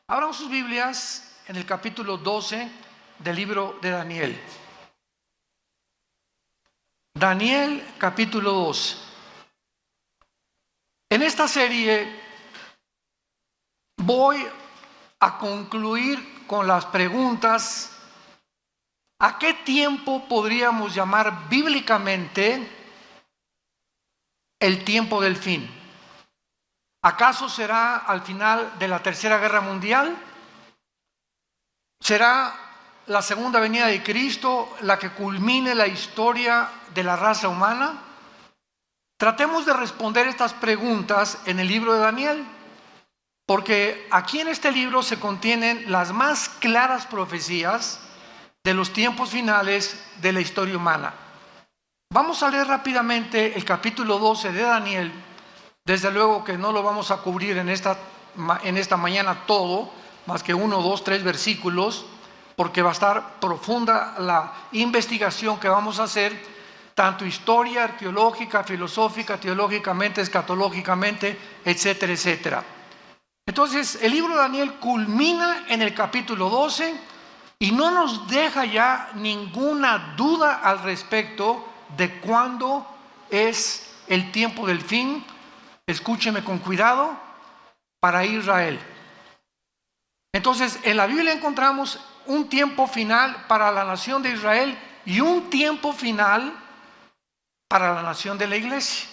Abran sus Biblias en el capítulo 12 del libro de Daniel. Daniel capítulo 2. En esta serie voy a concluir con las preguntas: ¿a qué tiempo podríamos llamar bíblicamente el tiempo del fin? ¿Acaso será al final de la Tercera Guerra Mundial? ¿Será la segunda venida de Cristo la que culmine la historia de la raza humana? Tratemos de responder estas preguntas en el libro de Daniel, porque aquí en este libro se contienen las más claras profecías de los tiempos finales de la historia humana. Vamos a leer rápidamente el capítulo 12 de Daniel. Desde luego que no lo vamos a cubrir en esta mañana todo, más que 1, 2, 3 versículos, porque va a estar profunda la investigación que vamos a hacer, tanto historia, arqueológica, filosófica, teológicamente, escatológicamente, etcétera, etcétera. Entonces, el libro de Daniel culmina en el capítulo 12 y no nos deja ya ninguna duda al respecto de cuándo es el tiempo del fin. Escúcheme con cuidado, para Israel. Entonces, en la Biblia encontramos un tiempo final para la nación de Israel y un tiempo final para la nación de la iglesia.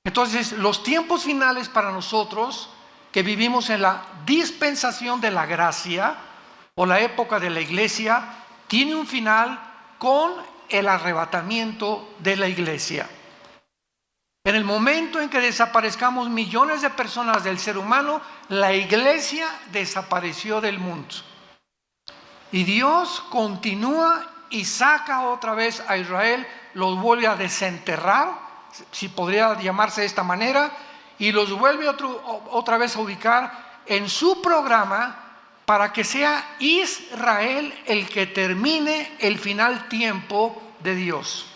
Entonces, los tiempos finales para nosotros que vivimos en la dispensación de la gracia o la época de la iglesia, tiene un final con el arrebatamiento de la iglesia. En el momento en que desaparezcamos millones de personas del ser humano, la iglesia desapareció del mundo. Y Dios continúa y saca otra vez a Israel, los vuelve a desenterrar, si podría llamarse de esta manera, y los vuelve otra vez a ubicar en su programa para que sea Israel el que termine el final tiempo de Dios.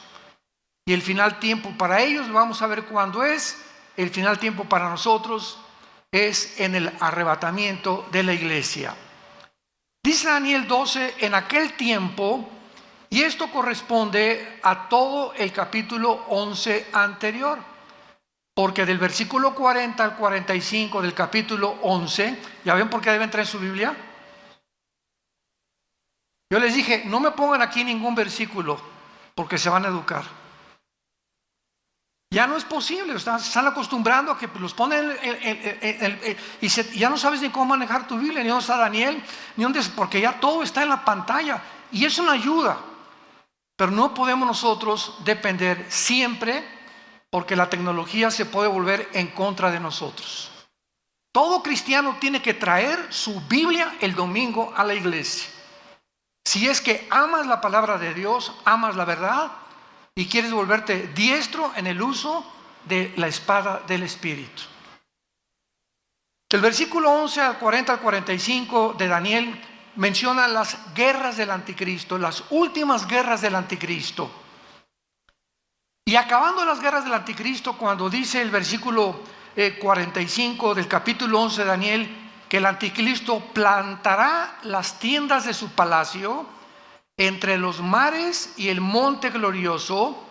Y el final tiempo para ellos, vamos a ver cuándo es. El final tiempo para nosotros es en el arrebatamiento de la iglesia. Dice Daniel 12, en aquel tiempo, y esto corresponde a todo el capítulo 11 anterior, porque del versículo 40 al 45 del capítulo 11, ¿ya ven por qué deben traer su Biblia? Yo les dije, no me pongan aquí ningún versículo, porque se van a educar. Ya no es posible, se están acostumbrando a que los ponen y ya no sabes ni cómo manejar tu Biblia, ni dónde está Daniel, ni dónde, porque ya todo está en la pantalla y es una ayuda. Pero no podemos nosotros depender siempre, porque la tecnología se puede volver en contra de nosotros. Todo cristiano tiene que traer su Biblia el domingo a la iglesia. Si es que amas la palabra de Dios, amas la verdad, y quieres volverte diestro en el uso de la espada del Espíritu. El versículo 11 al 40 al 45 de Daniel menciona las guerras del anticristo, las últimas guerras del anticristo. Y acabando las guerras del anticristo, cuando dice el versículo 45 del capítulo 11 de Daniel, que el anticristo plantará las tiendas de su palacio entre los mares y el monte glorioso,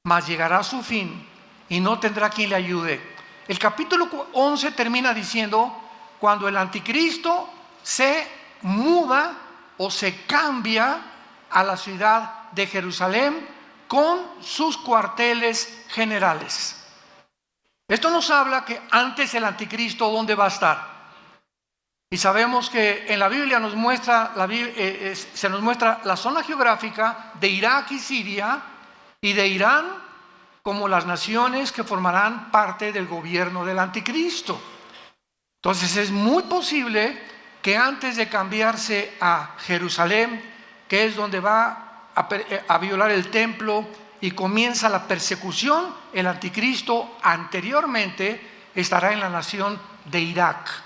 mas llegará a su fin y no tendrá quien le ayude. El capítulo 11 termina diciendo, cuando el anticristo se muda o se cambia a la ciudad de Jerusalén con sus cuarteles generales. Esto nos habla que antes el anticristo, ¿dónde va a estar? Y sabemos que en la Biblia se nos muestra la zona geográfica de Irak y Siria y de Irán como las naciones que formarán parte del gobierno del anticristo. Entonces es muy posible que antes de cambiarse a Jerusalén, que es donde va a violar el templo y comienza la persecución, el anticristo anteriormente estará en la nación de Irak.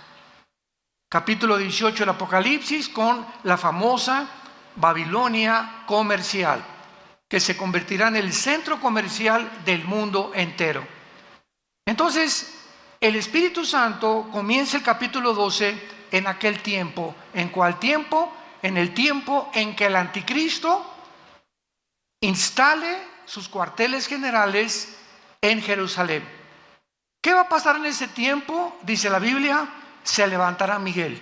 Capítulo 18 del Apocalipsis, con la famosa Babilonia comercial, que se convertirá en el centro comercial del mundo entero. Entonces, el Espíritu Santo comienza el capítulo 12 en aquel tiempo. ¿En cuál tiempo? En el tiempo en que el anticristo instale sus cuarteles generales en Jerusalén. ¿Qué va a pasar en ese tiempo? Dice la Biblia, se levantará Miguel.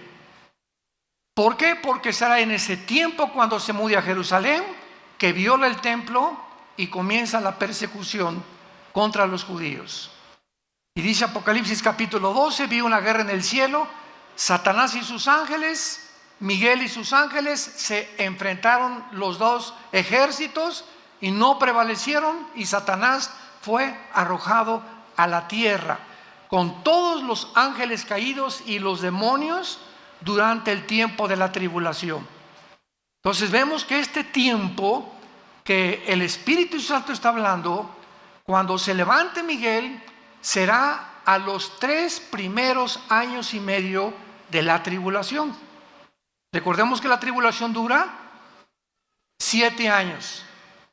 ¿Por qué? Porque será en ese tiempo cuando se mude a Jerusalén, que viola el templo y comienza la persecución contra los judíos. Y dice Apocalipsis capítulo 12, vi una guerra en el cielo, Satanás y sus ángeles, Miguel y sus ángeles, se enfrentaron los dos ejércitos y no prevalecieron, y Satanás fue arrojado a la tierra con todos los ángeles caídos y los demonios durante el tiempo de la tribulación. Entonces vemos que este tiempo que el Espíritu Santo está hablando, cuando se levante Miguel, será a los 3 primeros años y medio de la tribulación. Recordemos que la tribulación dura 7 años.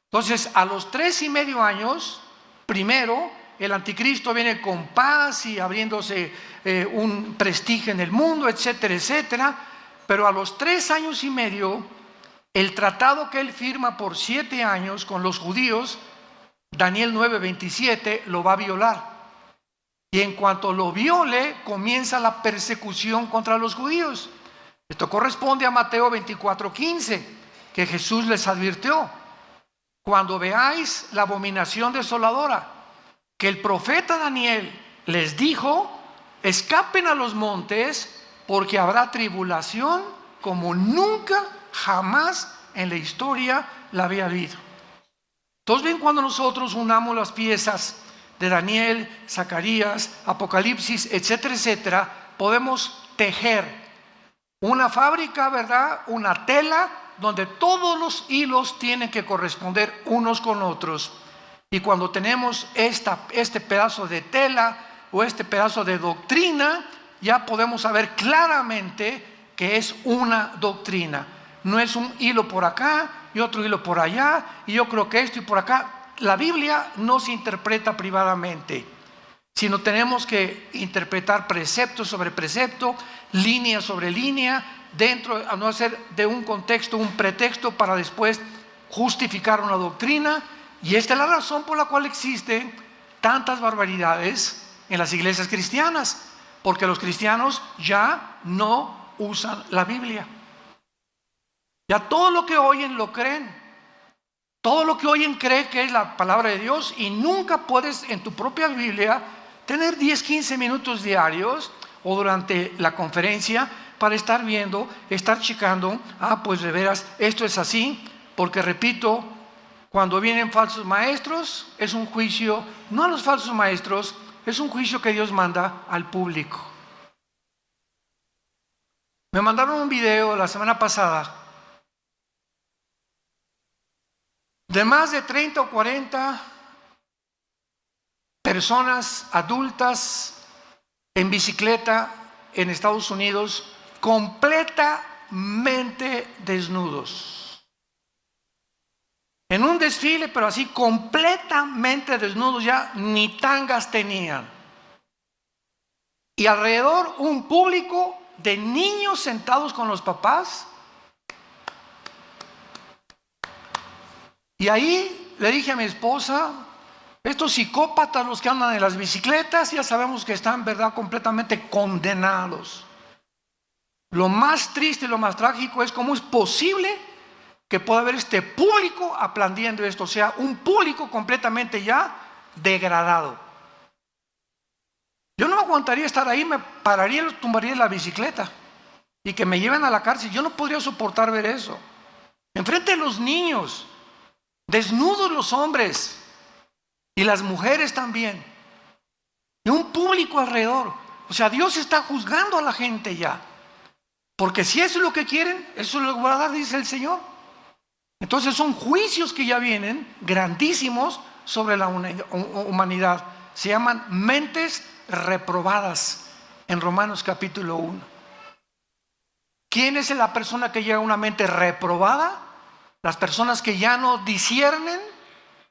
Entonces, a los 3 y medio años, primero, el anticristo viene con paz y abriéndose un prestigio en el mundo, etcétera, etcétera. Pero a los 3 años y medio, el tratado que él firma por 7 años con los judíos, Daniel 9:27, lo va a violar. Y en cuanto lo viole, comienza la persecución contra los judíos. Esto corresponde a Mateo 24:15, que Jesús les advirtió: cuando veáis la abominación desoladora, que el profeta Daniel les dijo, escapen a los montes, porque habrá tribulación como nunca, jamás en la historia la había habido. Entonces ven, cuando nosotros unamos las piezas de Daniel, Zacarías, Apocalipsis, etcétera, etcétera, podemos tejer una fábrica, ¿verdad? Una tela donde todos los hilos tienen que corresponder unos con otros. Y cuando tenemos este pedazo de tela o este pedazo de doctrina, ya podemos saber claramente que es una doctrina. No es un hilo por acá y otro hilo por allá, y yo creo que esto y por acá. La Biblia no se interpreta privadamente, sino tenemos que interpretar precepto sobre precepto, línea sobre línea, dentro, a no hacer de un contexto un pretexto para después justificar una doctrina. Y esta es la razón por la cual existen tantas barbaridades en las iglesias cristianas, porque los cristianos ya no usan la Biblia. Ya todo lo que oyen lo creen. Todo lo que oyen cree que es la palabra de Dios, y nunca puedes en tu propia Biblia tener 10-15 minutos diarios o durante la conferencia para estar viendo, estar checando, pues de veras esto es así, porque repito, cuando vienen falsos maestros es un juicio, no a los falsos maestros, es un juicio que Dios manda al público. Me mandaron un video la semana pasada de más de 30 o 40 personas adultas en bicicleta en Estados Unidos, completamente desnudos. En un desfile, pero así completamente desnudos, ya ni tangas tenían. Y alrededor un público de niños sentados con los papás. Y ahí le dije a mi esposa, estos psicópatas, los que andan en las bicicletas, ya sabemos que están, ¿verdad?, completamente condenados. Lo más triste y lo más trágico es cómo es posible que pueda haber este público aplaudiendo esto, o sea, un público completamente ya degradado. Yo no aguantaría estar ahí, me pararía y los tumbaría en la bicicleta y que me lleven a la cárcel. Yo no podría soportar ver eso. Enfrente de los niños, desnudos los hombres y las mujeres también, y un público alrededor. O sea, Dios está juzgando a la gente ya, porque si eso es lo que quieren, eso es lo que va a dar, dice el Señor. Entonces son juicios que ya vienen grandísimos sobre la humanidad. Se llaman mentes reprobadas en Romanos capítulo 1. ¿Quién es la persona que lleva una mente reprobada? Las personas que ya no disciernen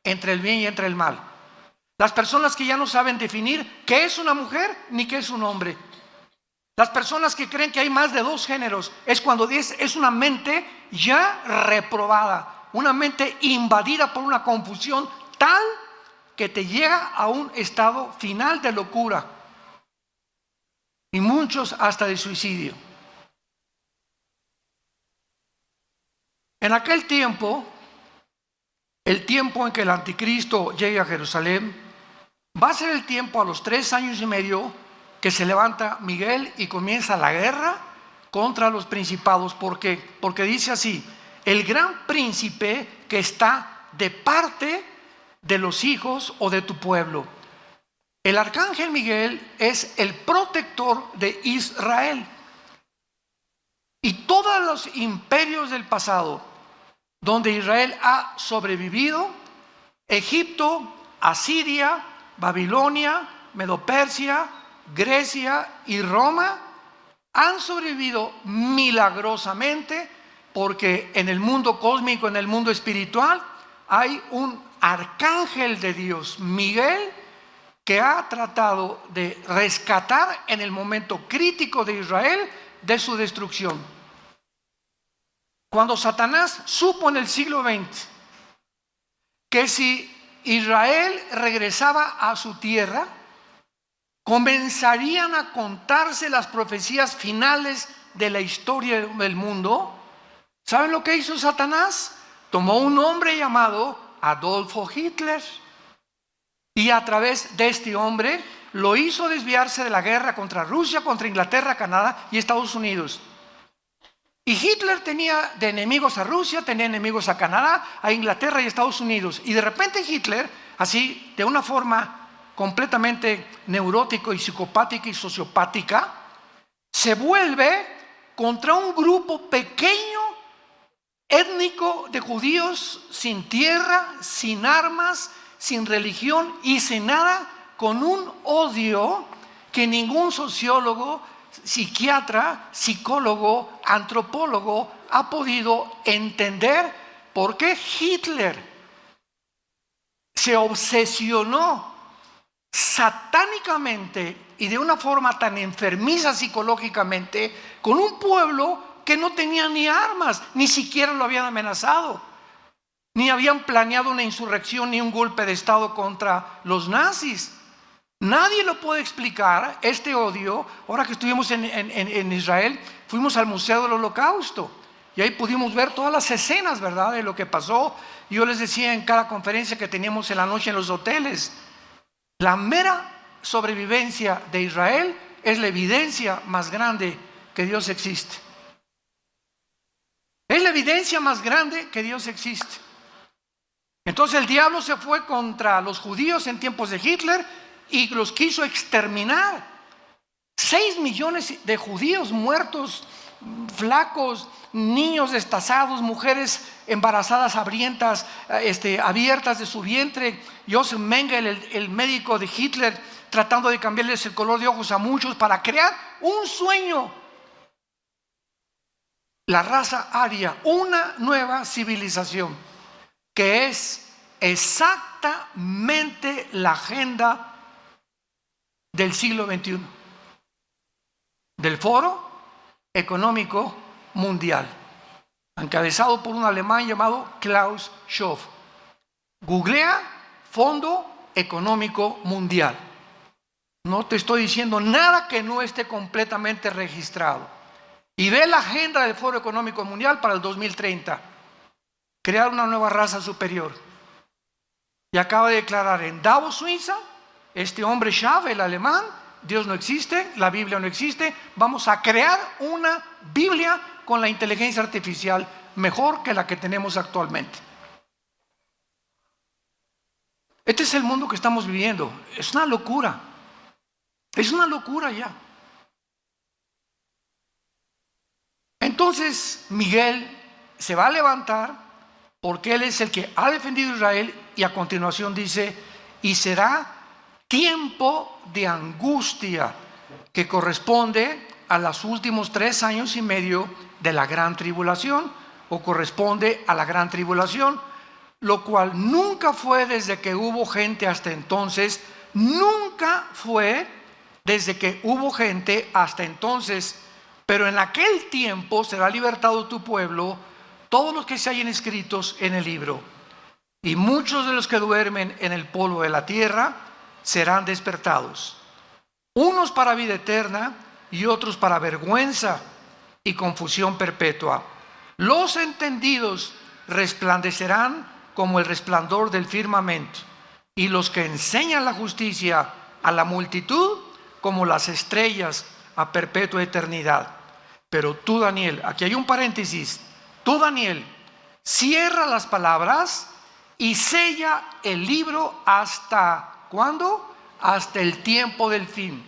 entre el bien y entre el mal. Las personas que ya no saben definir qué es una mujer ni qué es un hombre. Las personas que creen que hay más de dos géneros es cuando es una mente ya reprobada, una mente invadida por una confusión tal que te llega a un estado final de locura y muchos hasta de suicidio. En aquel tiempo, el tiempo en que el anticristo llegue a Jerusalén, va a ser el tiempo a los 3 años y medio que se levanta Miguel y comienza la guerra contra los principados. ¿Por qué? Porque dice así: el gran príncipe que está de parte de los hijos o de tu pueblo. El arcángel Miguel es el protector de Israel. Y todos los imperios del pasado donde Israel ha sobrevivido, Egipto, Asiria, Babilonia, Medo-Persia, Grecia y Roma, han sobrevivido milagrosamente porque en el mundo cósmico, en el mundo espiritual, hay un arcángel de Dios, Miguel, que ha tratado de rescatar en el momento crítico de Israel de su destrucción. Cuando Satanás supo en el siglo XX que si Israel regresaba a su tierra, comenzarían a contarse las profecías finales de la historia del mundo, ¿saben lo que hizo Satanás? Tomó un hombre llamado Adolfo Hitler y a través de este hombre lo hizo desviarse de la guerra contra Rusia, contra Inglaterra, Canadá y Estados Unidos. Y Hitler tenía de enemigos a Rusia, tenía enemigos a Canadá, a Inglaterra y Estados Unidos. Y de repente Hitler, así de una forma completamente neurótica y psicopática y sociopática, se vuelve contra un grupo pequeño, étnico de judíos sin tierra, sin armas, sin religión y sin nada, con un odio que ningún sociólogo, psiquiatra, psicólogo, antropólogo ha podido entender por qué Hitler se obsesionó satánicamente y de una forma tan enfermiza psicológicamente con un pueblo que no tenía ni armas, ni siquiera lo habían amenazado, ni habían planeado una insurrección ni un golpe de estado contra los nazis. Nadie lo puede explicar, este odio. Ahora que estuvimos en Israel, fuimos al Museo del Holocausto y ahí pudimos ver todas las escenas, ¿verdad?, de lo que pasó. Yo les decía en cada conferencia que teníamos en la noche en los hoteles, la mera sobrevivencia de Israel es la evidencia más grande que Dios existe. Es la evidencia más grande que Dios existe. Entonces el diablo se fue contra los judíos en tiempos de Hitler y los quiso exterminar. 6 millones de judíos muertos, flacos, niños destazados, mujeres embarazadas hambrientas, abiertas de su vientre. Joseph Mengele, el médico de Hitler, tratando de cambiarles el color de ojos a muchos para crear un sueño. La raza aria, una nueva civilización que es exactamente la agenda del siglo XXI, del Foro Económico Mundial, encabezado por un alemán llamado Klaus Schwab. Googlea Fondo Económico Mundial. No te estoy diciendo nada que no esté completamente registrado. Y ve la agenda del Foro Económico Mundial para el 2030. Crear una nueva raza superior. Y acaba de declarar en Davos, Suiza, este hombre Schwab, el alemán: Dios no existe, la Biblia no existe, vamos a crear una Biblia con la inteligencia artificial mejor que la que tenemos actualmente. Este es el mundo que estamos viviendo. Es una locura. Es una locura ya. Entonces Miguel se va a levantar porque él es el que ha defendido a Israel, y a continuación dice: y será tiempo de angustia que corresponde a los últimos 3 años y medio de la gran tribulación, o corresponde a la gran tribulación, lo cual nunca fue desde que hubo gente hasta entonces, nunca fue desde que hubo gente hasta entonces, pero en aquel tiempo será libertado tu pueblo, todos los que se hallen escritos en el libro. Y muchos de los que duermen en el polvo de la tierra serán despertados, unos para vida eterna y otros para vergüenza y confusión perpetua. Los entendidos resplandecerán como el resplandor del firmamento, y los que enseñan la justicia a la multitud como las estrellas a perpetua eternidad. Pero tú, Daniel, aquí hay un paréntesis, tú, Daniel, cierra las palabras y sella el libro hasta ¿cuándo? Hasta el tiempo del fin.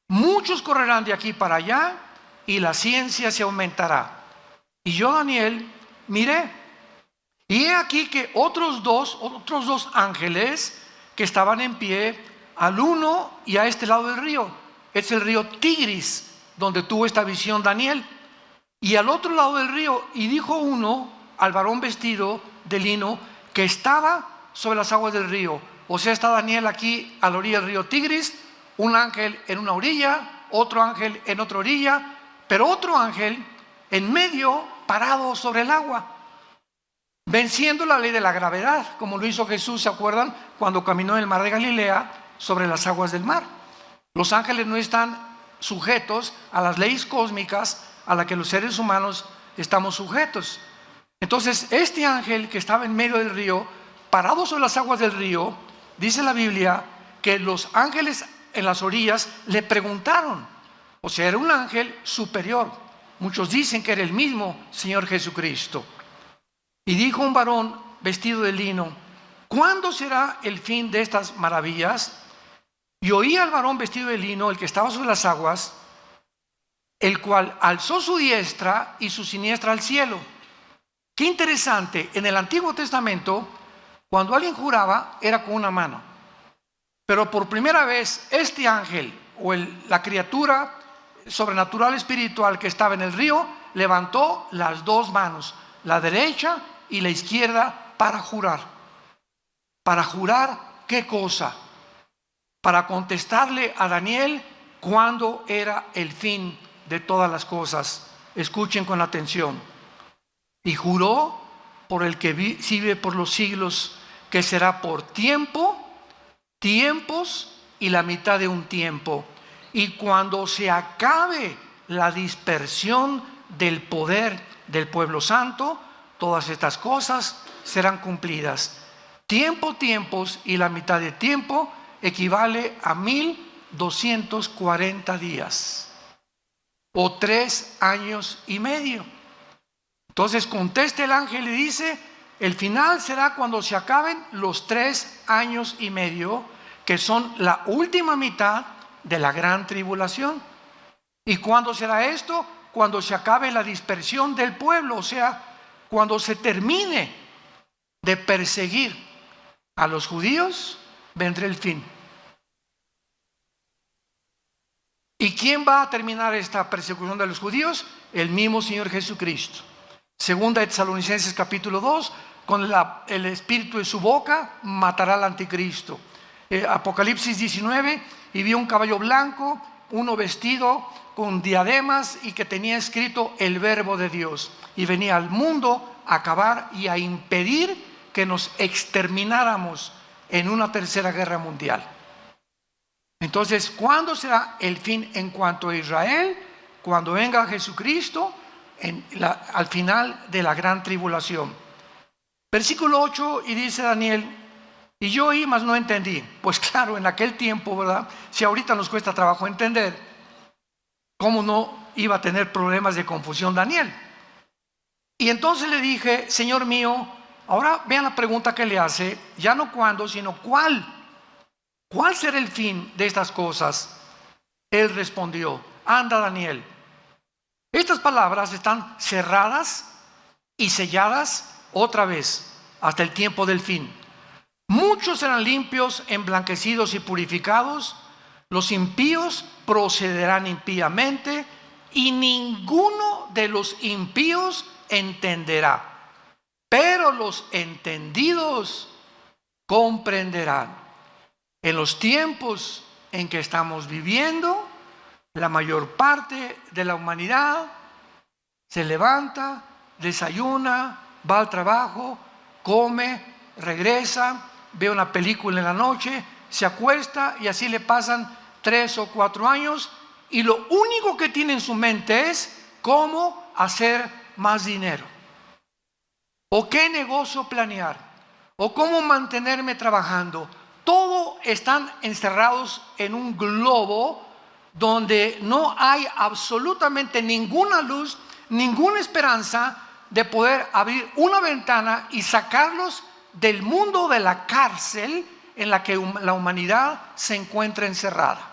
Muchos correrán de aquí para allá y la ciencia se aumentará. Y yo, Daniel, miré, y he aquí que otros dos ángeles que estaban en pie, al uno y a este lado del río. Es el río Tigris, donde tuvo esta visión Daniel. Y al otro lado del río, y dijo uno al varón vestido de lino, que estaba sobre las aguas del río. O sea, está Daniel aquí a la orilla del río Tigris, un ángel en una orilla, otro ángel en otra orilla, pero otro ángel en medio, parado sobre el agua, venciendo la ley de la gravedad, como lo hizo Jesús, ¿se acuerdan? Cuando caminó en el mar de Galilea sobre las aguas del mar. Los ángeles no están sujetos a las leyes cósmicas a las que los seres humanos estamos sujetos. Entonces, este ángel que estaba en medio del río, parado sobre las aguas del río, dice la Biblia que los ángeles en las orillas le preguntaron, o sea, era un ángel superior. Muchos dicen que era el mismo Señor Jesucristo. Y dijo un varón vestido de lino, ¿cuándo será el fin de estas maravillas? Y oí al varón vestido de lino, el que estaba sobre las aguas, el cual alzó su diestra y su siniestra al cielo. Qué interesante, en el Antiguo Testamento, cuando alguien juraba, era con una mano. Pero por primera vez, este ángel, o la criatura sobrenatural espiritual que estaba en el río, levantó las dos manos, la derecha y la izquierda, para jurar. ¿Para jurar qué cosa? Para contestarle a Daniel cuándo era el fin de todas las cosas. Escuchen con atención. Y juró por el que vive por los siglos, que será por tiempo, tiempos y la mitad de un tiempo. Y cuando se acabe la dispersión del poder del pueblo santo, todas estas cosas serán cumplidas. Tiempo, tiempos y la mitad de tiempo equivale a 1240 días o 3 años y medio. Entonces contesta el ángel y dice, el final será cuando se acaben los 3 años y medio, que son la última mitad de la gran tribulación. ¿Y cuándo será esto? Cuando se acabe la dispersión del pueblo, o sea, cuando se termine de perseguir a los judíos, vendrá el fin. ¿Y quién va a terminar esta persecución de los judíos? El mismo Señor Jesucristo. Segunda de Tesalonicenses capítulo 2, con el espíritu de su boca matará al anticristo. Apocalipsis 19, y vio un caballo blanco, uno vestido con diademas y que tenía escrito el verbo de Dios. Y venía al mundo a acabar y a impedir que nos extermináramos en una tercera guerra mundial. Entonces, ¿cuándo será el fin en cuanto a Israel? Cuando venga Jesucristo al final de la gran tribulación. Versículo 8, y dice Daniel, y yo oí, mas no entendí. Pues claro, en aquel tiempo, ¿verdad? Si ahorita nos cuesta trabajo entender, ¿cómo no iba a tener problemas de confusión Daniel? Y entonces le dije, Señor mío, ahora vean la pregunta que le hace, ya no cuándo, sino cuál. ¿Cuál será el fin de estas cosas? Él respondió, anda Daniel. Estas palabras están cerradas y selladas otra vez hasta el tiempo del fin. Muchos serán limpios, emblanquecidos y purificados. Los impíos procederán impíamente y ninguno de los impíos entenderá. Pero los entendidos comprenderán. En los tiempos en que estamos viviendo. La mayor parte de la humanidad se levanta, desayuna, va al trabajo, come, regresa, ve una película en la noche, se acuesta y así le pasan 3 o 4 años y lo único que tiene en su mente es cómo hacer más dinero, o qué negocio planear, o cómo mantenerme trabajando. Todo están encerrados en un globo donde no hay absolutamente ninguna luz, ninguna esperanza de poder abrir una ventana y sacarlos del mundo de la cárcel en la que la humanidad se encuentra encerrada.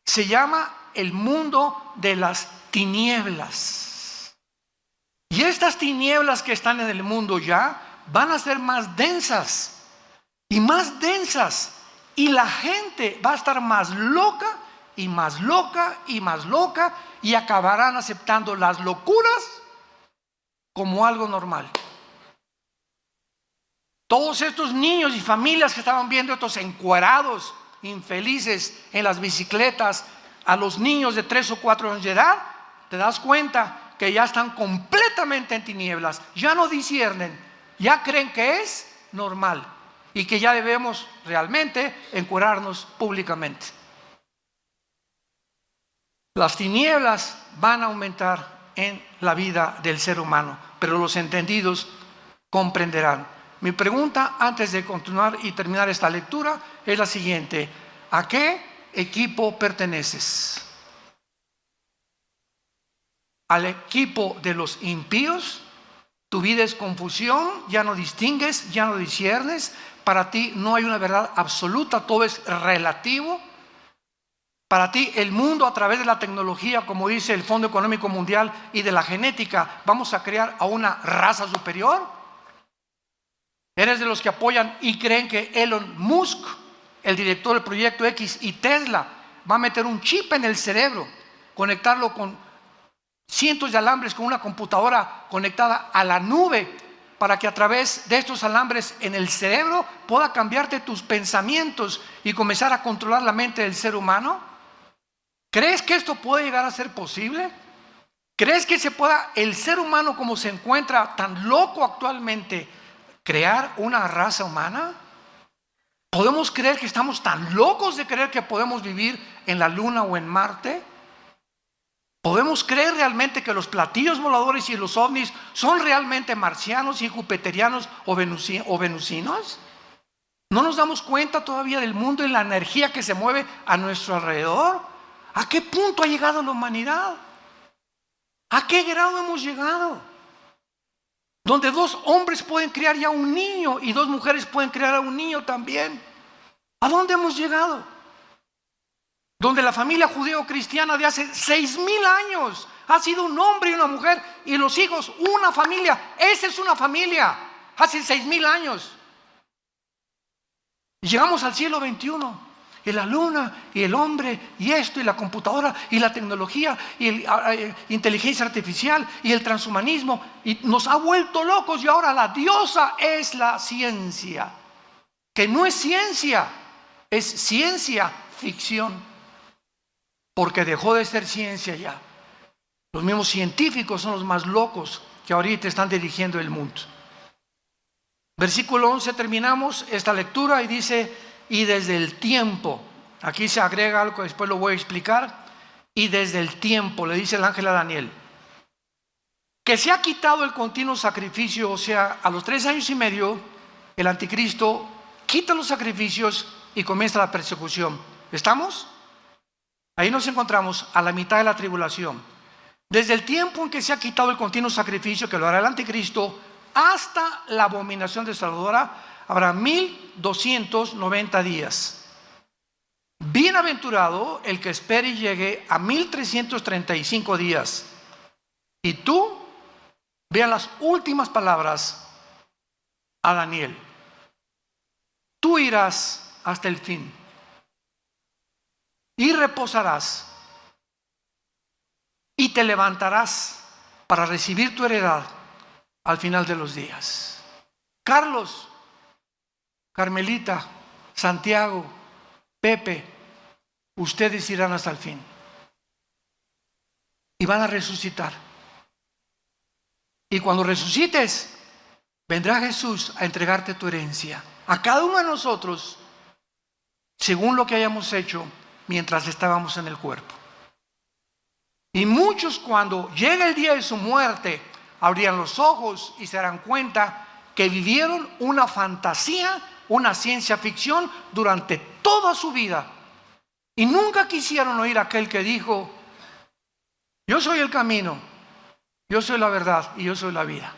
Se llama el mundo de las tinieblas. Y estas tinieblas que están en el mundo ya van a ser más densas y más densas. Y la gente va a estar más loca y más loca y más loca y acabarán aceptando las locuras como algo normal. Todos estos niños y familias que estaban viendo estos encuerados, infelices en las bicicletas, a los niños de 3 o 4 años de edad, te das cuenta que ya están completamente en tinieblas, ya no disciernen, ya creen que es normal y que ya debemos realmente encuerarnos públicamente. Las tinieblas van a aumentar en la vida del ser humano, pero los entendidos comprenderán. Mi pregunta antes de continuar y terminar esta lectura es la siguiente: ¿a qué equipo perteneces? ¿Al equipo de los impíos? Tu vida es confusión, ya no distingues, ya no disciernes, para ti no hay una verdad absoluta, todo es relativo. Para ti el mundo, a través de la tecnología, como dice el Fondo Económico Mundial, y de la genética, vamos a crear a una raza superior. ¿Eres de los que apoyan y creen que Elon Musk, el director del Proyecto X, y Tesla va a meter un chip en el cerebro, conectarlo con cientos de alambres, con una computadora conectada a la nube, para que a través de estos alambres en el cerebro pueda cambiarte tus pensamientos y comenzar a controlar la mente del ser humano? ¿Crees que esto puede llegar a ser posible? ¿Crees que se pueda, el ser humano como se encuentra tan loco actualmente, crear una raza humana? ¿Podemos creer que estamos tan locos de creer que podemos vivir en la Luna o en Marte? ¿Podemos creer realmente que los platillos voladores y los ovnis son realmente marcianos y jupiterianos o venusinos? ¿No nos damos cuenta todavía del mundo y la energía que se mueve a nuestro alrededor? ¿A qué punto ha llegado la humanidad? ¿A qué grado hemos llegado? Donde 2 hombres pueden criar ya un niño y 2 mujeres pueden criar a un niño también. ¿A dónde hemos llegado? Donde la familia judeo-cristiana de hace 6,000 años ha sido un hombre y una mujer y los hijos, una familia. Esa es una familia, hace 6,000 años. Y llegamos al siglo XXI. Y la luna, y el hombre, y esto, y la computadora, y la tecnología, y la inteligencia artificial, y el transhumanismo, y nos ha vuelto locos. Y ahora la diosa es la ciencia, que no es ciencia, es ciencia ficción, porque dejó de ser ciencia ya. Los mismos científicos son los más locos que ahorita están dirigiendo el mundo. Versículo 11, terminamos esta lectura y dice: y desde el tiempo, aquí se agrega algo que después lo voy a explicar, y desde el tiempo, le dice el ángel a Daniel, que se ha quitado el continuo sacrificio. O sea, a los 3 años y medio, el anticristo quita los sacrificios y comienza la persecución. ¿Estamos? Ahí nos encontramos a la mitad de la tribulación. Desde el tiempo en que se ha quitado el continuo sacrificio, que lo hará el anticristo, hasta la abominación desoladora, habrá 1290 días. Bienaventurado el que espere y llegue a 1335 días. Y tú, vean las últimas palabras a Daniel: tú irás hasta el fin y reposarás y te levantarás para recibir tu heredad al final de los días. Carlos, Carmelita, Santiago, Pepe, ustedes irán hasta el fin. Y van a resucitar. Y cuando resucites, vendrá Jesús a entregarte tu herencia. A cada uno de nosotros, según lo que hayamos hecho mientras estábamos en el cuerpo. Y muchos, cuando llega el día de su muerte, abrirán los ojos y se darán cuenta que vivieron una fantasía, una ciencia ficción durante toda su vida. Y nunca quisieron oír a aquel que dijo: yo soy el camino, yo soy la verdad y yo soy la vida.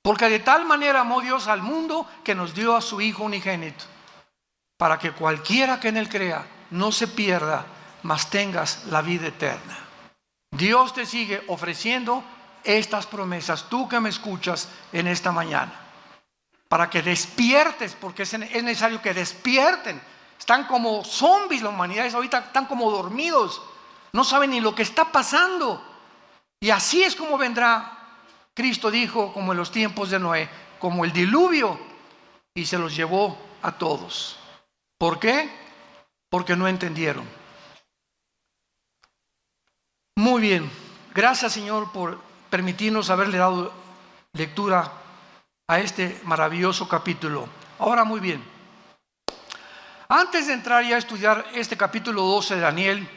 Porque de tal manera amó Dios al mundo que nos dio a su Hijo unigénito, para que cualquiera que en él crea no se pierda, mas tengas la vida eterna. Dios te sigue ofreciendo estas promesas, tú que me escuchas en esta mañana, para que despiertes, porque es necesario que despierten. Están como zombies la humanidad, ahorita están como dormidos, no saben ni lo que está pasando. Y así es como vendrá. Cristo dijo, como en los tiempos de Noé, como el diluvio, y se los llevó a todos. ¿Por qué? Porque no entendieron. Muy bien, gracias Señor por permitirnos haberle dado lectura a este maravilloso capítulo. Ahora muy bien, antes de entrar ya a estudiar este capítulo 12 de Daniel,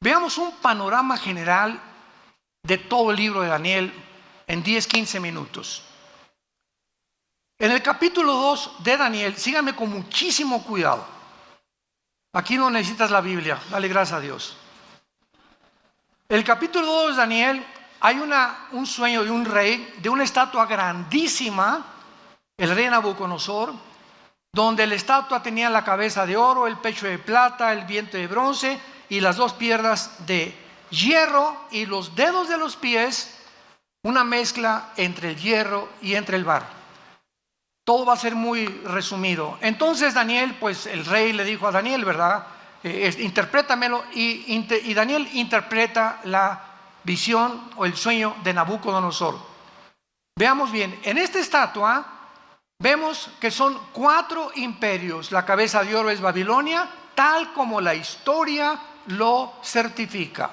veamos un panorama general de todo el libro de Daniel en 10-15 minutos. En el capítulo 2 de Daniel, síganme con muchísimo cuidado. Aquí no necesitas la Biblia, dale gracias a Dios. El capítulo 2 de Daniel, hay un sueño de un rey, de una estatua grandísima, el rey Nabucodonosor, donde la estatua tenía la cabeza de oro, el pecho de plata, el vientre de bronce y las dos piernas de hierro y los dedos de los pies, una mezcla entre el hierro y entre el barro. Todo va a ser muy resumido. Entonces Daniel, pues el rey le dijo a Daniel, ¿verdad? Interprétamelo, y Daniel interpreta la visión o el sueño de Nabucodonosor. Veamos bien, en esta estatua vemos que son 4 imperios. La cabeza de oro es Babilonia, tal como la historia lo certifica.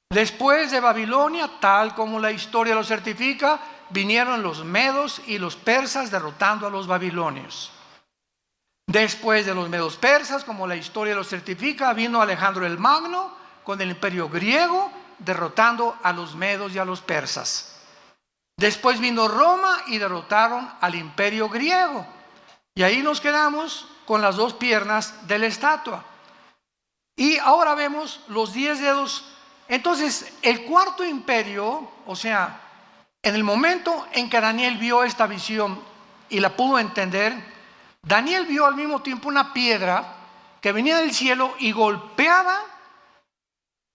Después de Babilonia, tal como la historia lo certifica, vinieron los medos y los persas derrotando a los babilonios. Después de los medos persas, como la historia lo certifica, vino Alejandro el Magno con el imperio griego derrotando a los medos y a los persas. Después vino Roma y derrotaron al imperio griego. Y ahí nos quedamos con las 2 piernas de la estatua. Y ahora vemos los 10 dedos. Entonces, el cuarto imperio, o sea, en el momento en que Daniel vio esta visión y la pudo entender, Daniel vio al mismo tiempo una piedra que venía del cielo y golpeaba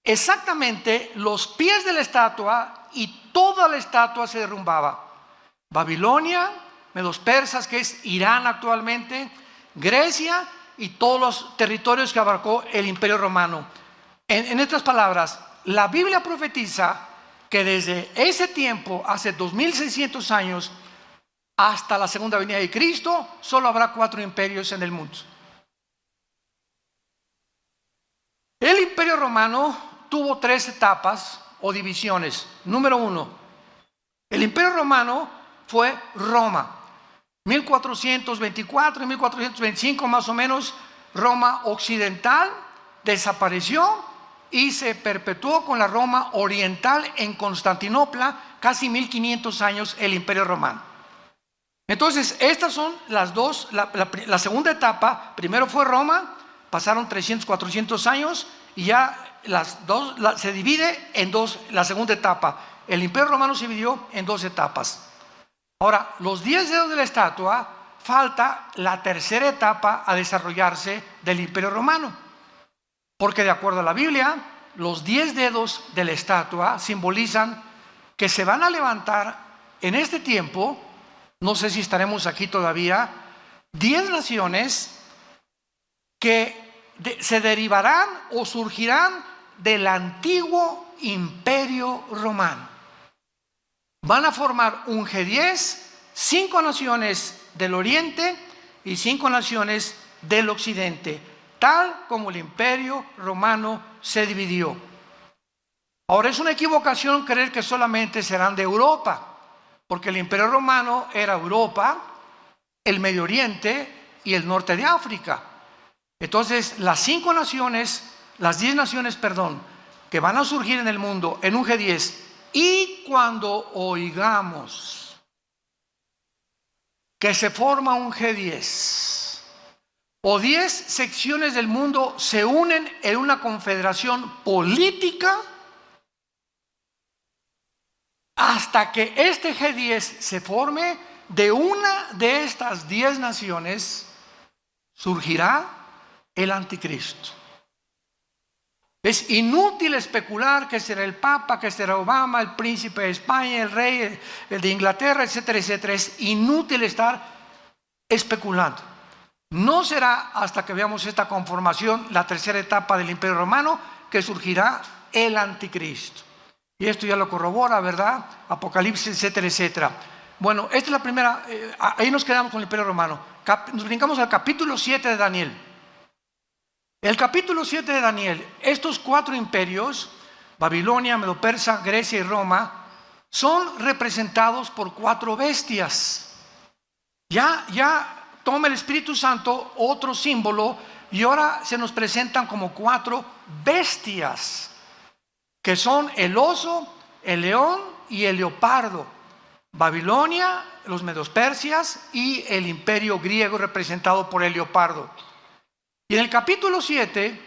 exactamente los pies de la estatua y toda la estatua se derrumbaba. Babilonia, medos persas, que es Irán actualmente, Grecia y todos los territorios que abarcó el imperio romano. En otras palabras, la Biblia profetiza que desde ese tiempo, hace 2600 años, hasta la segunda venida de Cristo, solo habrá 4 imperios en el mundo. El imperio romano tuvo 3 etapas o divisiones. Número 1, el imperio romano fue Roma. 1424 y 1425 más o menos, Roma occidental desapareció y se perpetuó con la Roma oriental en Constantinopla, casi 1500 años el imperio romano. Entonces, estas son las dos, la segunda etapa. Primero fue Roma, pasaron 300, 400 años y ya se divide en 2, la segunda etapa. El imperio romano se dividió en 2 etapas. Ahora, los 10 dedos de la estatua, falta la tercera etapa a desarrollarse del imperio romano. Porque de acuerdo a la Biblia, los 10 dedos de la estatua simbolizan que se van a levantar en este tiempo, no sé si estaremos aquí todavía, 10 naciones que se derivarán o surgirán del antiguo imperio romano. Van a formar un G10, 5 naciones del oriente y 5 naciones del occidente. tal como el imperio romano se dividió. Ahora, es una equivocación creer que solamente serán de Europa, porque el imperio romano era Europa, el Medio Oriente y el norte de África. Entonces, las 10 naciones, que van a surgir en el mundo en un G10, y cuando oigamos que se forma un G10 o 10 secciones del mundo se unen en una confederación política, hasta que este G10 se forme, de una de estas 10 naciones surgirá el anticristo. Es inútil especular que será el Papa, que será Obama, el príncipe de España, el rey, el de Inglaterra, etcétera, etcétera. Es inútil estar especulando. No será hasta que veamos esta conformación, la tercera etapa del Imperio Romano, que surgirá el anticristo. Y esto ya lo corrobora, ¿verdad? Apocalipsis, etcétera, etcétera. Bueno, esta es la primera, ahí nos quedamos con el Imperio Romano. Nos brincamos al capítulo 7 de Daniel. El capítulo 7 de Daniel, estos 4 imperios, Babilonia, Medo-Persa, Grecia y Roma, son representados por 4 bestias. Ya toma el Espíritu Santo otro símbolo y ahora se nos presentan como 4 bestias, que son el oso, el león y el leopardo. Babilonia, los Medos-Persias y el imperio griego representado por el leopardo. Y en el capítulo 7,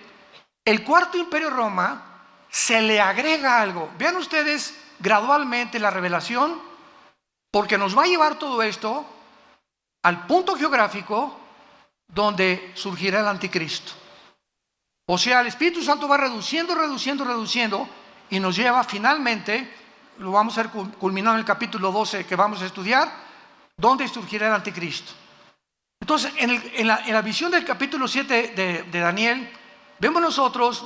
el cuarto imperio Roma, se le agrega algo. Vean ustedes gradualmente la revelación, porque nos va a llevar todo esto al punto geográfico donde surgirá el anticristo. O sea, el Espíritu Santo va reduciendo y nos lleva finalmente, lo vamos a ver culminado en el capítulo 12 que vamos a estudiar, donde surgirá el anticristo. Entonces, en la visión del capítulo 7 de Daniel, vemos nosotros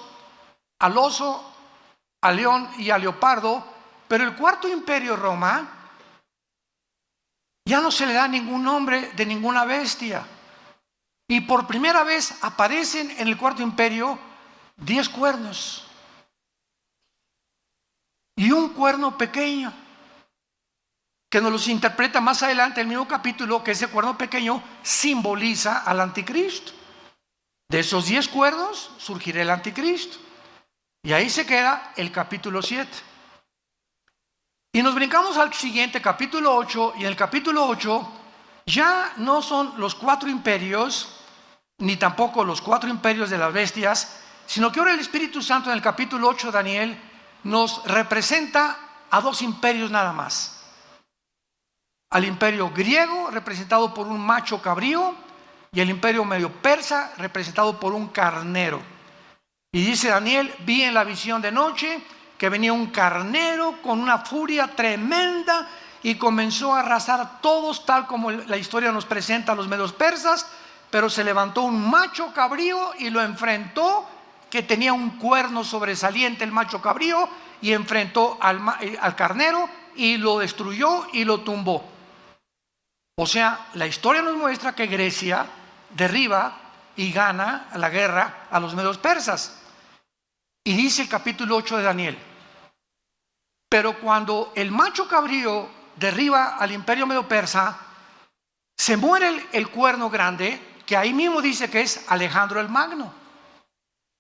al oso, al león y al leopardo, pero el cuarto imperio Roma ya no se le da ningún nombre de ninguna bestia. Y por primera vez aparecen en el cuarto imperio 10 cuernos y un cuerno pequeño, que nos los interpreta más adelante el mismo capítulo, que ese cuerno pequeño simboliza al anticristo. De esos 10 cuernos surgirá el anticristo. Y ahí se queda el capítulo 7. Y nos brincamos al siguiente, capítulo 8, y en el capítulo 8 ya no son los 4 imperios, ni tampoco los 4 imperios de las bestias, sino que ahora el Espíritu Santo en el capítulo 8 de Daniel nos representa a 2 imperios nada más. Al imperio griego, representado por un macho cabrío, y el imperio medio persa, representado por un carnero. Y dice Daniel: vi en la visión de noche que venía un carnero con una furia tremenda y comenzó a arrasar a todos, tal como la historia nos presenta a los medios persas. Pero se levantó un macho cabrío y lo enfrentó, que tenía un cuerno sobresaliente el macho cabrío, y enfrentó al carnero y lo destruyó y lo tumbó. O sea, la historia nos muestra que Grecia derriba y gana la guerra a los medios persas. Y dice el capítulo 8 de Daniel: pero cuando el macho cabrío derriba al imperio medio persa, se muere el cuerno grande, que ahí mismo dice que es Alejandro el Magno,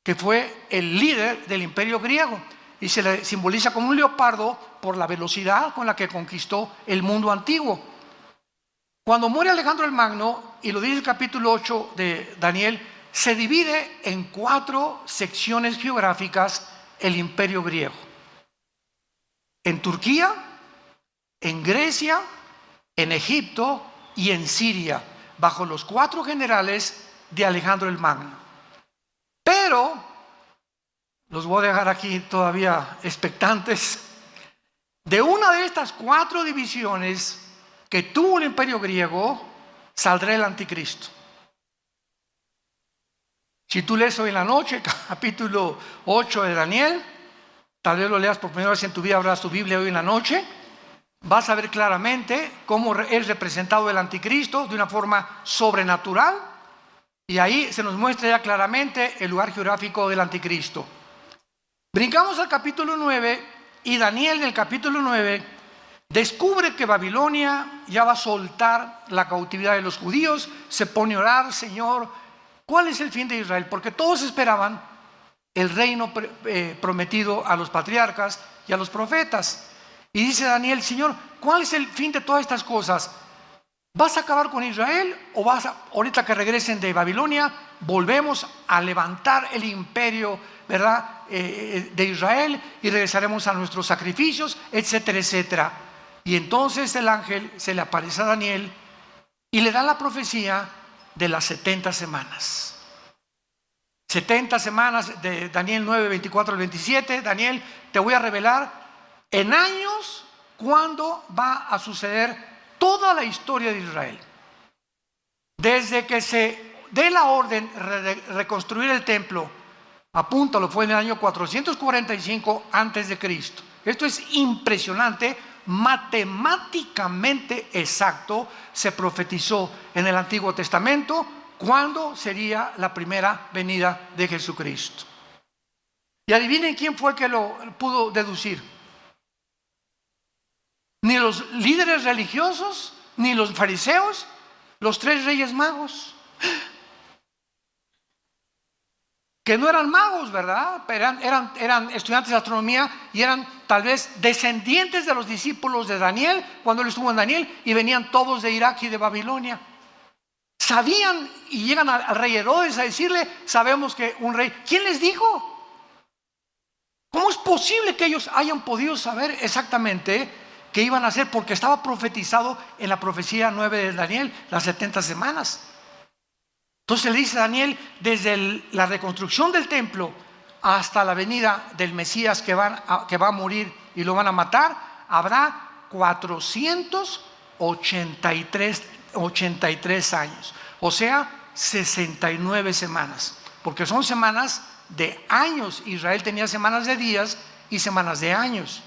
que fue el líder del imperio griego, y se le simboliza como un leopardo por la velocidad con la que conquistó el mundo antiguo. Cuando muere Alejandro el Magno, y lo dice el capítulo 8 de Daniel, se divide en 4 secciones geográficas el imperio griego: en Turquía, en Grecia, en Egipto y en Siria, bajo los 4 generales de Alejandro el Magno. Pero los voy a dejar aquí todavía expectantes. De una de estas 4 divisiones que tuvo el imperio griego, saldrá el anticristo. Si tú lees hoy en la noche, capítulo 8 de Daniel, tal vez lo leas por primera vez en tu vida, abras tu Biblia hoy en la noche, vas a ver claramente cómo es representado el anticristo de una forma sobrenatural, Y ahí se nos muestra ya claramente el lugar geográfico del anticristo. Brincamos al capítulo 9 y Daniel en el capítulo 9 descubre que Babilonia ya va a soltar la cautividad de los judíos, se pone a orar: Señor, ¿cuál es el fin de Israel? Porque todos esperaban el reino prometido a los patriarcas y a los profetas. Y dice Daniel: Señor, ¿cuál es el fin de todas estas cosas? ¿Vas a acabar con Israel o ahorita que regresen de Babilonia, volvemos a levantar el imperio, ¿verdad?, de Israel, y regresaremos a nuestros sacrificios, etcétera, etcétera? Y entonces el ángel se le aparece a Daniel y le da la profecía de las 70 semanas. 70 semanas de Daniel 9, 24 al 27. Daniel, te voy a revelar en años cuándo va a suceder toda la historia de Israel. Desde que se dé la orden de reconstruir el templo, apúntalo, fue en el año 445 antes de Cristo. Esto es impresionante, matemáticamente exacto. Se profetizó en el Antiguo Testamento cuándo sería la primera venida de Jesucristo. Y adivinen quién fue que lo pudo deducir. Ni los líderes religiosos, ni los fariseos, los 3 reyes magos, que no eran magos, ¿verdad? Eran estudiantes de astronomía y eran tal vez descendientes de los discípulos de Daniel cuando él estuvo en Daniel, y venían todos de Irak y de Babilonia. Sabían, y llegan al rey Herodes a decirle: sabemos que un rey. ¿Quién les dijo? ¿Cómo es posible que ellos hayan podido saber exactamente qué iban a hacer? Porque estaba profetizado en la profecía 9 de Daniel, las 70 semanas. Entonces le dice a Daniel: desde la reconstrucción del templo hasta la venida del Mesías que va a morir y lo van a matar, habrá 483 años, o sea, 69 semanas, porque son semanas de años. Israel tenía semanas de días y semanas de años.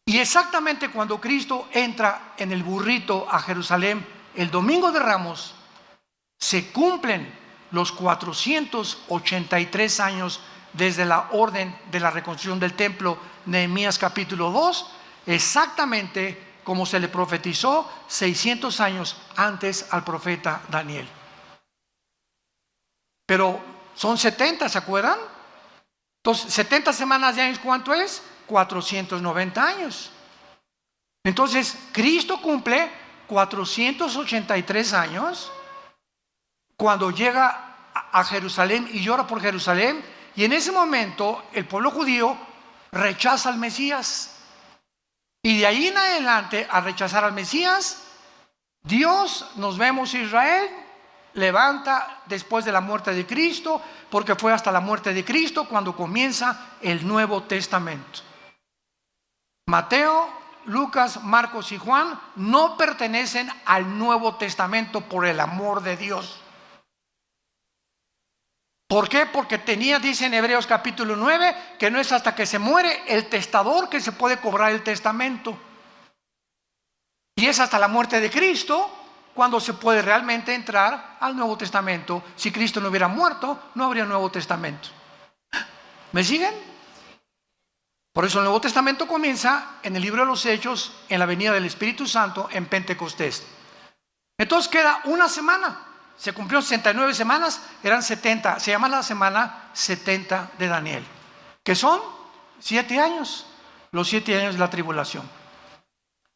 Y exactamente cuando Cristo entra en el burrito a Jerusalén el domingo de Ramos, se cumplen los 483 años desde la orden de la reconstrucción del templo, Nehemías capítulo 2, exactamente como se le profetizó 600 años antes al profeta Daniel. Pero son 70, ¿se acuerdan? Entonces, 70 semanas de años, ¿cuánto es? 490 años. Entonces, Cristo cumple 483 años cuando llega a Jerusalén y llora por Jerusalén, y en ese momento el pueblo judío rechaza al Mesías. Y de ahí en adelante, al rechazar al Mesías, Dios, nos vemos, Israel levanta después de la muerte de Cristo, porque fue hasta la muerte de Cristo cuando comienza el Nuevo Testamento. Mateo, Lucas, Marcos y Juan no pertenecen al Nuevo Testamento, por el amor de Dios. ¿Por qué? Porque dice en Hebreos capítulo 9, que no es hasta que se muere el testador que se puede cobrar el testamento. Y es hasta la muerte de Cristo cuando se puede realmente entrar al Nuevo Testamento. Si Cristo no hubiera muerto, no habría Nuevo Testamento. ¿Me siguen? Por eso el Nuevo Testamento comienza en el libro de los Hechos, en la venida del Espíritu Santo, en Pentecostés. Entonces queda una semana. Se cumplió 69 semanas, eran 70. Se llama la semana 70 de Daniel, que son 7 años. Los 7 años de la tribulación.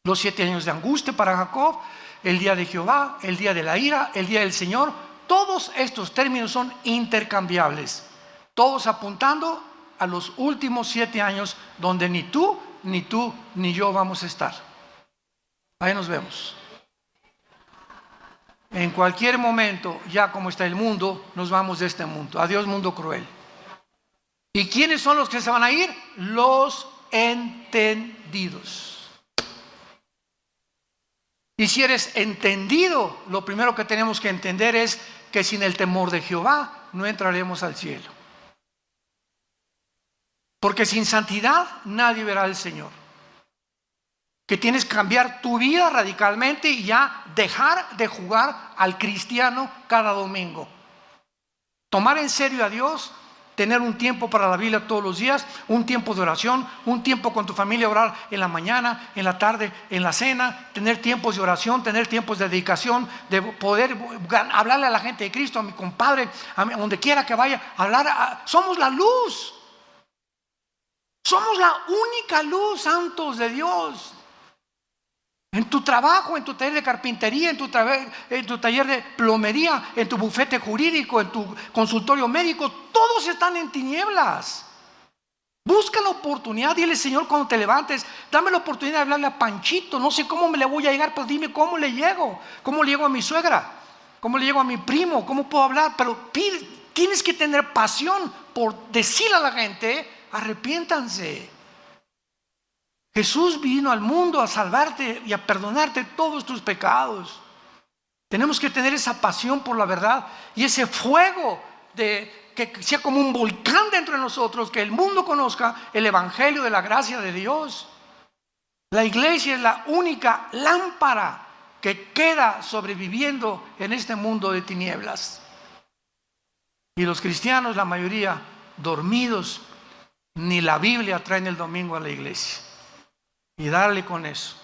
Los 7 años de angustia para Jacob, el día de Jehová, el día de la ira, el día del Señor. Todos estos términos son intercambiables, todos apuntando a los últimos 7 años donde ni tú, ni yo vamos a estar. Ahí nos vemos. En cualquier momento, ya como está el mundo, nos vamos de este mundo. Adiós, mundo cruel. ¿Y quiénes son los que se van a ir? Los entendidos. Y si eres entendido, lo primero que tenemos que entender es que sin el temor de Jehová no entraremos al cielo. Porque sin santidad nadie verá al Señor. que tienes que cambiar tu vida radicalmente y ya dejar de jugar al cristiano cada domingo. Tomar en serio a Dios, tener un tiempo para la Biblia todos los días, un tiempo de oración, un tiempo con tu familia, orar en la mañana, en la tarde, en la cena, tener tiempos de oración, tener tiempos de dedicación, de poder hablarle a la gente de Cristo, a mi compadre, a donde quiera que vaya, somos la luz. Somos la única luz, santos de Dios. En tu trabajo, en tu taller de carpintería, en tu taller de plomería, en tu bufete jurídico, en tu consultorio médico, todos están en tinieblas. Busca la oportunidad, dile: Señor, cuando te levantes, dame la oportunidad de hablarle a Panchito. No sé cómo me le voy a llegar, pero dime cómo le llego. ¿Cómo le llego a mi suegra? ¿Cómo le llego a mi primo? ¿Cómo puedo hablar? Pero tienes que tener pasión por decirle a la gente: arrepiéntanse. Jesús vino al mundo a salvarte y a perdonarte todos tus pecados. Tenemos que tener esa pasión por la verdad y ese fuego que sea como un volcán dentro de nosotros, que el mundo conozca el evangelio de la gracia de Dios. La iglesia es la única lámpara que queda sobreviviendo en este mundo de tinieblas. Y los cristianos, la mayoría, dormidos, ni la Biblia traen el domingo a la iglesia. Y darle con eso.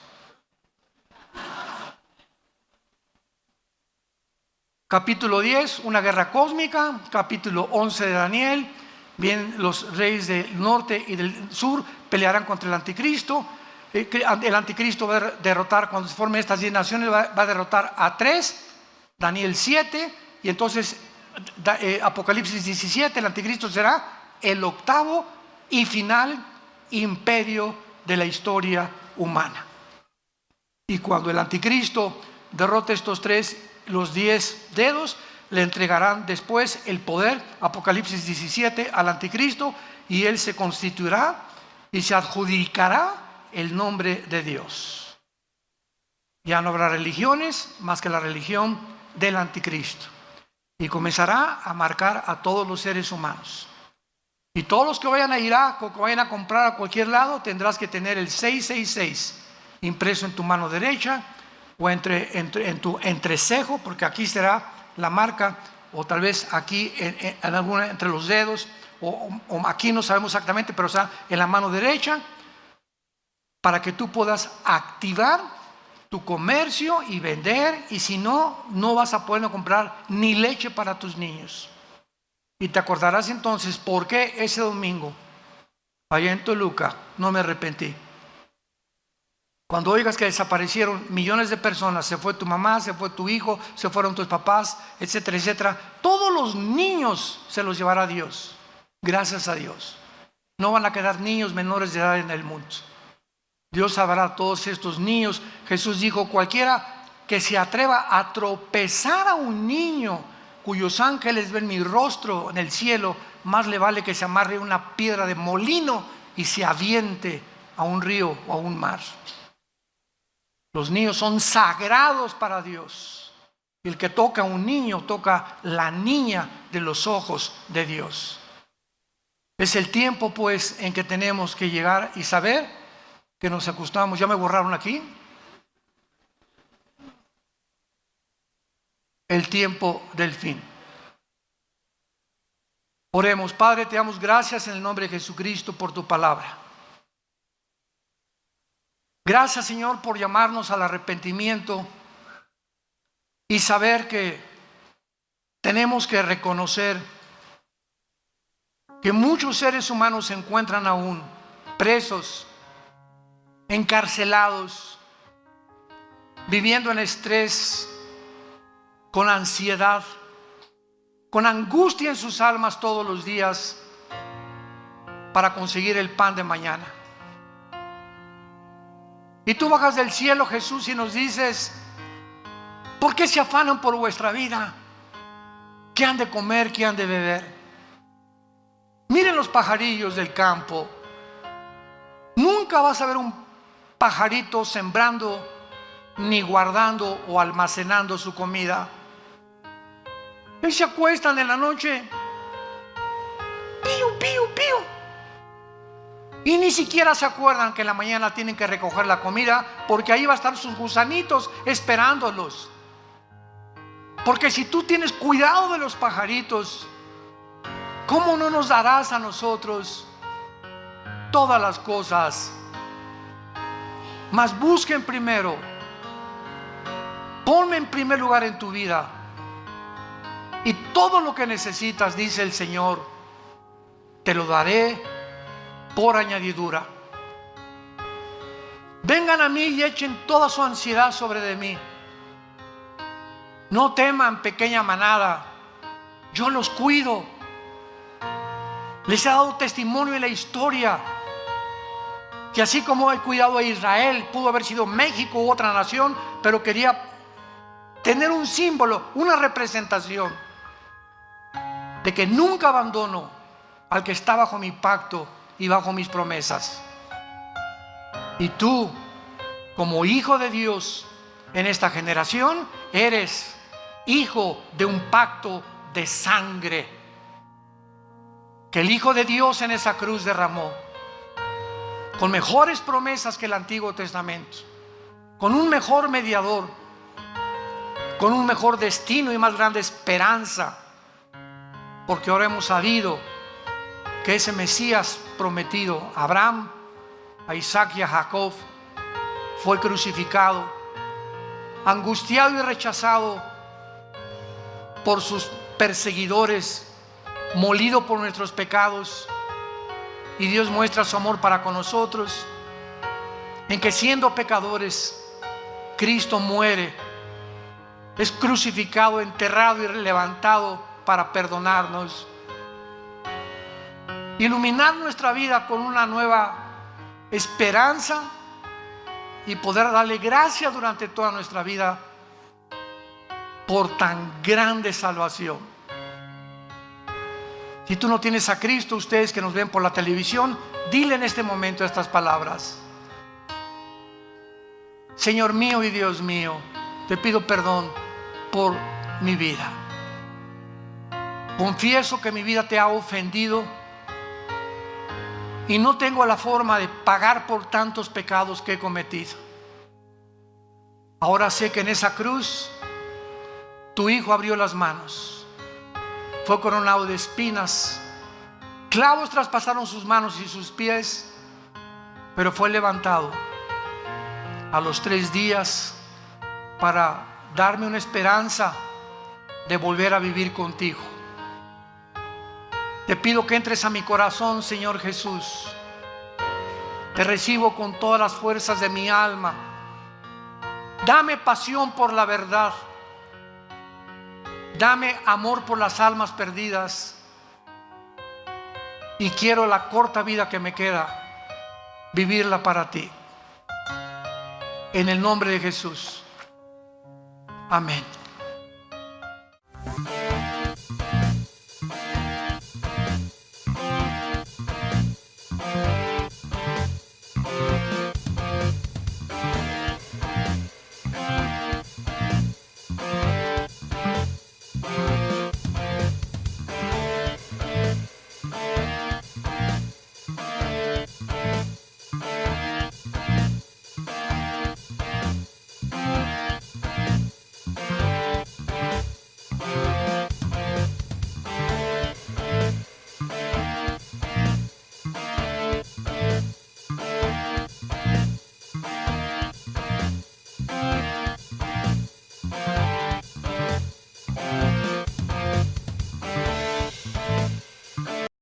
Capítulo 10, una guerra cósmica. Capítulo 11 de Daniel. Bien, los reyes del norte y del sur pelearán contra el anticristo. El anticristo va a derrotar, cuando se formen estas 10 naciones, va a derrotar a 3. Daniel 7. Y entonces Apocalipsis 17, el anticristo será el octavo y final imperio de la historia humana. Y cuando el anticristo derrote estos 3, los 10 dedos, le entregarán después el poder, Apocalipsis 17, al anticristo, y él se constituirá y se adjudicará el nombre de Dios. Ya no habrá religiones más que la religión del anticristo, y comenzará a marcar a todos los seres humanos. Y todos los que vayan a Irak o que vayan a comprar a cualquier lado, tendrás que tener el 666 impreso en tu mano derecha o en tu entrecejo, porque aquí será la marca, o tal vez aquí en alguna entre los dedos, o aquí no sabemos exactamente, pero está en la mano derecha, para que tú puedas activar tu comercio y vender. Y si no, no vas a poder comprar ni leche para tus niños. Y te acordarás entonces por qué ese domingo, allá en Toluca, no me arrepentí. Cuando oigas que desaparecieron millones de personas, se fue tu mamá, se fue tu hijo, se fueron tus papás, etcétera, etcétera, todos los niños se los llevará Dios. Gracias a Dios. No van a quedar niños menores de edad en el mundo. Dios salvará a todos estos niños. Jesús dijo: cualquiera que se atreva a tropezar a un niño cuyos ángeles ven mi rostro en el cielo, más le vale que se amarre una piedra de molino y se aviente a un río o a un mar. Los niños son sagrados para Dios. El que toca a un niño toca la niña de los ojos de Dios. Es el tiempo, pues, en que tenemos que llegar y saber que nos acostamos. ¿Ya me borraron aquí? El tiempo del fin. Oremos. Padre, te damos gracias en el nombre de Jesucristo por tu palabra. Gracias, Señor, por llamarnos al arrepentimiento y saber que tenemos que reconocer que muchos seres humanos se encuentran aún presos, encarcelados, viviendo en estrés, con ansiedad, con angustia en sus almas todos los días para conseguir el pan de mañana. Y tú bajas del cielo, Jesús, y nos dices: ¿por qué se afanan por vuestra vida? ¿Qué han de comer? ¿Qué han de beber? Miren los pajarillos del campo. Nunca vas a ver un pajarito sembrando, ni guardando o almacenando su comida. Ellos se acuestan en la noche, pío, pío, pío, Y ni siquiera se acuerdan que en la mañana tienen que recoger la comida, porque ahí va a estar sus gusanitos esperándolos. Porque si tú tienes cuidado de los pajaritos, ¿cómo no nos darás a nosotros todas las cosas? Mas busquen primero, ponme en primer lugar en tu vida, y todo lo que necesitas, dice el Señor, te lo daré por añadidura. Vengan a mí y echen toda su ansiedad sobre de mí. No teman, pequeña manada, yo los cuido. Les he dado testimonio en la historia que así como he cuidado a Israel, pudo haber sido México u otra nación, pero quería tener un símbolo, una representación de que nunca abandono al que está bajo mi pacto y bajo mis promesas. Y tú, como hijo de Dios en esta generación, eres hijo de un pacto de sangre que el Hijo de Dios en esa cruz derramó, con mejores promesas que el Antiguo Testamento, con un mejor mediador, con un mejor destino y más grande esperanza, porque ahora hemos sabido que ese Mesías prometido a Abraham, a Isaac y a Jacob fue crucificado, angustiado y rechazado por sus perseguidores, molido por nuestros pecados. Y Dios muestra su amor para con nosotros en que, siendo pecadores, Cristo muere, es crucificado, enterrado y levantado para perdonarnos, iluminar nuestra vida con una nueva esperanza y poder darle gracias durante toda nuestra vida por tan grande salvación. Si tú no tienes a Cristo, ustedes que nos ven por la televisión, dile en este momento estas palabras: Señor mío y Dios mío, te pido perdón por mi vida. Confieso que mi vida te ha ofendido y no tengo la forma de pagar por tantos pecados que he cometido. Ahora sé que en esa cruz tu Hijo abrió las manos, fue coronado de espinas, clavos traspasaron sus manos y sus pies, pero fue levantado a los 3 días para darme una esperanza de volver a vivir contigo. Te pido que entres a mi corazón, Señor Jesús. Te recibo con todas las fuerzas de mi alma. Dame pasión por la verdad. Dame amor por las almas perdidas. Y quiero la corta vida que me queda, vivirla para ti. En el nombre de Jesús. Amén.